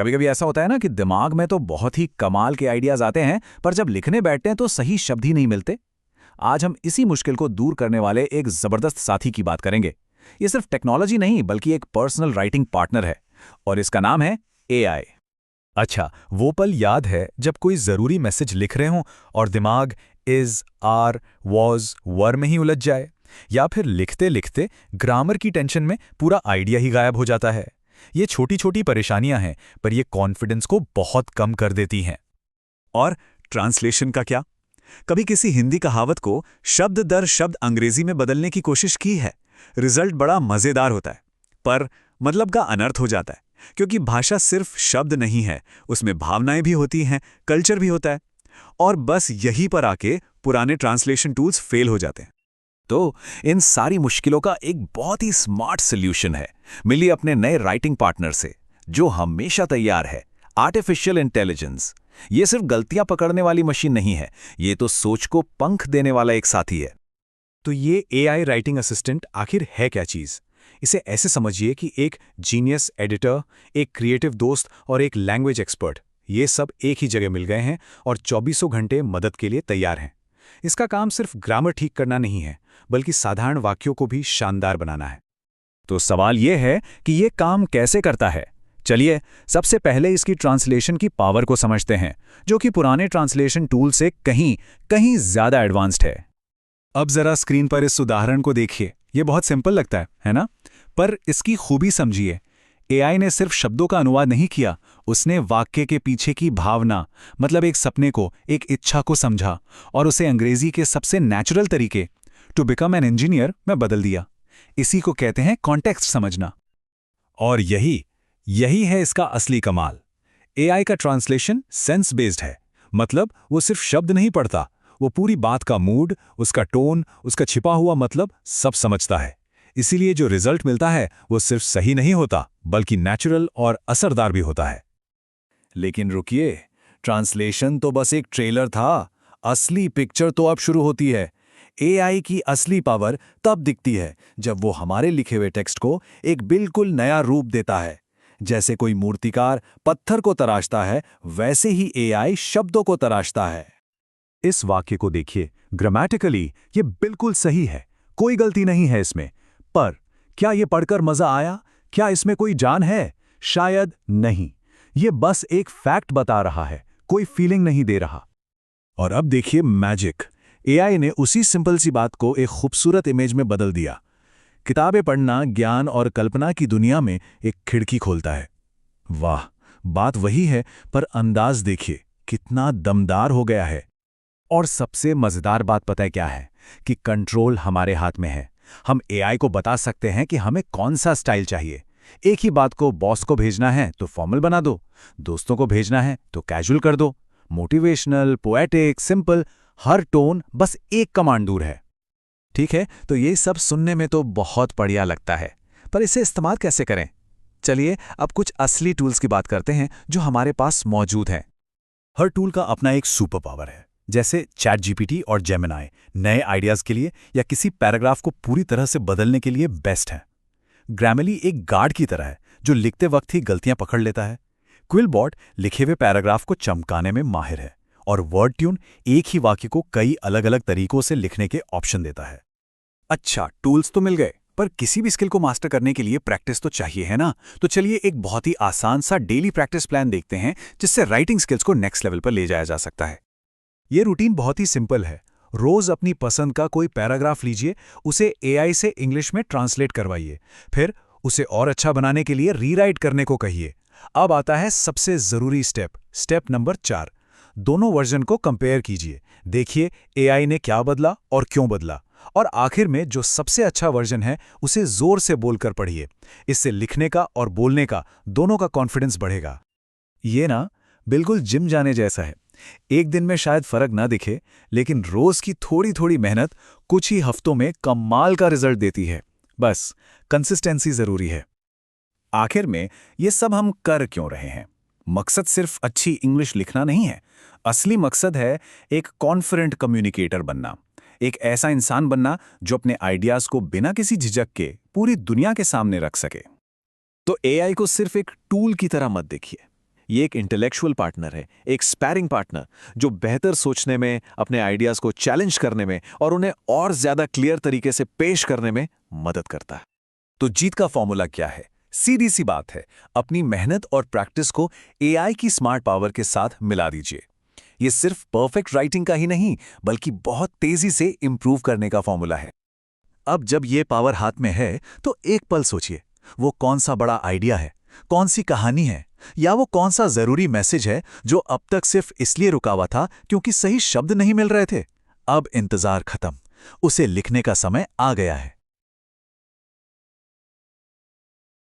कभी कभी ऐसा होता है ना कि दिमाग में तो बहुत ही कमाल के आइडियाज आते हैं, पर जब लिखने बैठते हैं तो सही शब्द ही नहीं मिलते। आज हम इसी मुश्किल को दूर करने वाले एक जबरदस्त साथी की बात करेंगे। ये सिर्फ टेक्नोलॉजी नहीं बल्कि एक पर्सनल राइटिंग पार्टनर है, और इसका नाम है एआई। अच्छा, वो पल याद है जब कोई ज़रूरी मैसेज लिख रहे हों और दिमाग इज़, आर, वॉज, वर में ही उलझ जाए, या फिर लिखते लिखते ग्रामर की टेंशन में पूरा आइडिया ही गायब हो जाता है। ये छोटी छोटी परेशानियां हैं, पर ये कॉन्फिडेंस को बहुत कम कर देती हैं। और ट्रांसलेशन का क्या? कभी किसी हिंदी कहावत को शब्द दर शब्द अंग्रेजी में बदलने की कोशिश की है? रिजल्ट बड़ा मजेदार होता है, पर मतलब का अनर्थ हो जाता है, क्योंकि भाषा सिर्फ शब्द नहीं है, उसमें भावनाएं भी होती हैं, कल्चर भी होता है। और बस यहीं पर आके पुराने ट्रांसलेशन टूल्स फेल हो जाते हैं। तो इन सारी मुश्किलों का एक बहुत ही स्मार्ट सॉल्यूशन है, मिली अपने नए राइटिंग पार्टनर से, जो हमेशा तैयार है। Artificial intelligence. ये सिर्फ गलतियां पकड़ने वाली मशीन नहीं है, ये तो सोच को पंख देने वाला एक साथी है। तो ये एआई राइटिंग असिस्टेंट आखिर है क्या चीज़? इसे ऐसे समझिए कि एक जीनियस एडिटर, एक क्रिएटिव दोस्त और एक लैंग्वेज एक्सपर्ट, ये सब एक ही जगह मिल गए हैं और 24 घंटे मदद के लिए तैयार हैं। इसका काम सिर्फ ग्रामर ठीक करना नहीं है, बल्कि साधारण वाक्यों को भी शानदार बनाना है। तो सवाल यह है कि ये काम कैसे करता है। चलिए सबसे पहले इसकी ट्रांसलेशन की पावर को समझते हैं, जो कि पुराने ट्रांसलेशन टूल से कहीं कहीं ज्यादा एडवांस्ड है। अब जरा स्क्रीन पर इस उदाहरण को देखिए। ये बहुत सिंपल लगता है ना? पर इसकी खूबी समझिए। एआई ने सिर्फ शब्दों का अनुवाद नहीं किया, उसने वाक्य के पीछे की भावना, मतलब एक सपने को, एक इच्छा को समझा और उसे अंग्रेजी के सबसे नेचुरल तरीके, टू बिकम एन इंजीनियर, में बदल दिया। इसी को कहते हैं कॉन्टेक्स्ट समझना। और यही है इसका असली कमाल। एआई का ट्रांसलेशन सेंस बेस्ड है, मतलब वो सिर्फ शब्द नहीं पढ़ता, वो पूरी बात का मूड, उसका टोन, उसका छिपा हुआ मतलब सब समझता है। इसीलिए जो रिजल्ट मिलता है वो सिर्फ सही नहीं होता, बल्कि नेचुरल और असरदार भी होता है। लेकिन रुकिए, ट्रांसलेशन तो बस एक ट्रेलर था, असली पिक्चर तो अब शुरू होती है। एआई की असली पावर तब दिखती है जब वो हमारे लिखे हुए टेक्स्ट को एक बिल्कुल नया रूप देता है। जैसे कोई मूर्तिकार पत्थर को तराशता है, वैसे ही एआई शब्दों को तराशता है। इस वाक्य को देखिए, ग्रामेटिकली ये बिल्कुल सही है, कोई गलती नहीं है इसमें। पर क्या ये पढ़कर मजा आया? क्या इसमें कोई जान है? शायद नहीं। ये बस एक फैक्ट बता रहा है, कोई फीलिंग नहीं दे रहा। और अब देखिए मैजिक। एआई ने उसी सिंपल सी बात को एक खूबसूरत इमेज में बदल दिया। किताबें पढ़ना ज्ञान और कल्पना की दुनिया में एक खिड़की खोलता है। वाह, बात वही है, पर अंदाज देखिए कितना दमदार हो गया है। और सबसे मजेदार बात पता है क्या है? कि कंट्रोल हमारे हाथ में है। हम एआई को बता सकते हैं कि हमें कौन सा स्टाइल चाहिए। एक ही बात को बॉस को भेजना है तो फॉर्मल बना दो, दोस्तों को भेजना है तो कैजुअल कर दो, मोटिवेशनल, पोएटिक, सिंपल, हर टोन बस एक कमांड दूर है। ठीक है, तो ये सब सुनने में तो बहुत बढ़िया लगता है, पर इसे इस्तेमाल कैसे करें? चलिए अब कुछ असली टूल्स की बात करते हैं जो हमारे पास मौजूद हैं। हर टूल का अपना एक सुपर पावर है। जैसे चैट जीपीटी और जेमिनाई नए आइडियाज के लिए या किसी पैराग्राफ को पूरी तरह से बदलने के लिए बेस्ट है। ग्रामरली एक गार्ड की तरह है जो लिखते वक्त ही गलतियां पकड़ लेता है। क्विलबॉट लिखे हुए पैराग्राफ को चमकाने में माहिर है, और वर्ड ट्यून एक ही वाक्य को कई अलग अलग तरीकों से लिखने के ऑप्शन देता है। अच्छा, टूल्स तो मिल गए, पर किसी भी स्किल को मास्टर करने के लिए प्रैक्टिस तो चाहिए, है ना? तो चलिए एक बहुत ही आसान सा डेली प्रैक्टिस प्लान देखते हैं, जिससे राइटिंग स्किल्स को नेक्स्ट लेवल पर ले जाया जा सकता है। ये रूटीन बहुत ही सिंपल है। रोज अपनी पसंद का कोई पैराग्राफ लीजिए, उसे एआई से इंग्लिश में ट्रांसलेट करवाइए, फिर उसे और अच्छा बनाने के लिए रीराइट करने को कहिए। अब आता है सबसे जरूरी स्टेप नंबर 4। दोनों वर्जन को कंपेयर कीजिए, देखिए एआई ने क्या बदला और क्यों बदला, और आखिर में जो सबसे अच्छा वर्जन है उसे जोर से बोलकर पढ़िए। इससे लिखने का और बोलने का दोनों का कॉन्फिडेंस बढ़ेगा। ये ना बिल्कुल जिम जाने जैसा है। एक दिन में शायद फर्क ना दिखे, लेकिन रोज की थोड़ी थोड़ी मेहनत कुछ ही हफ्तों में कमाल का रिजल्ट देती है। बस कंसिस्टेंसी जरूरी है। आखिर में ये सब हम कर क्यों रहे हैं? मकसद सिर्फ अच्छी इंग्लिश लिखना नहीं है। असली मकसद है एक कॉन्फिडेंट कम्युनिकेटर बनना, एक ऐसा इंसान बनना जो अपने आइडियाज को बिना किसी झिझक के पूरी दुनिया के सामने रख सके। तो एआई को सिर्फ एक टूल की तरह मत देखिए, ये एक इंटेलेक्चुअल पार्टनर है, एक स्पैरिंग पार्टनर जो बेहतर सोचने में, अपने आइडियाज को चैलेंज करने में और उन्हें और ज्यादा क्लियर तरीके से पेश करने में मदद करता है। तो जीत का फॉर्मूला क्या है? सीधी सी बात है, अपनी मेहनत और प्रैक्टिस को एआई की स्मार्ट पावर के साथ मिला दीजिए। ये सिर्फ परफेक्ट राइटिंग का ही नहीं, बल्कि बहुत तेजी से इंप्रूव करने का फॉर्मूला है। अब जब ये पावर हाथ में है तो एक पल सोचिए, वो कौन सा बड़ा आइडिया है, कौन सी कहानी है, या वो कौन सा जरूरी मैसेज है जो अब तक सिर्फ इसलिए रुका हुआ था क्योंकि सही शब्द नहीं मिल रहे थे। अब इंतजार खत्म, उसे लिखने का समय आ गया है।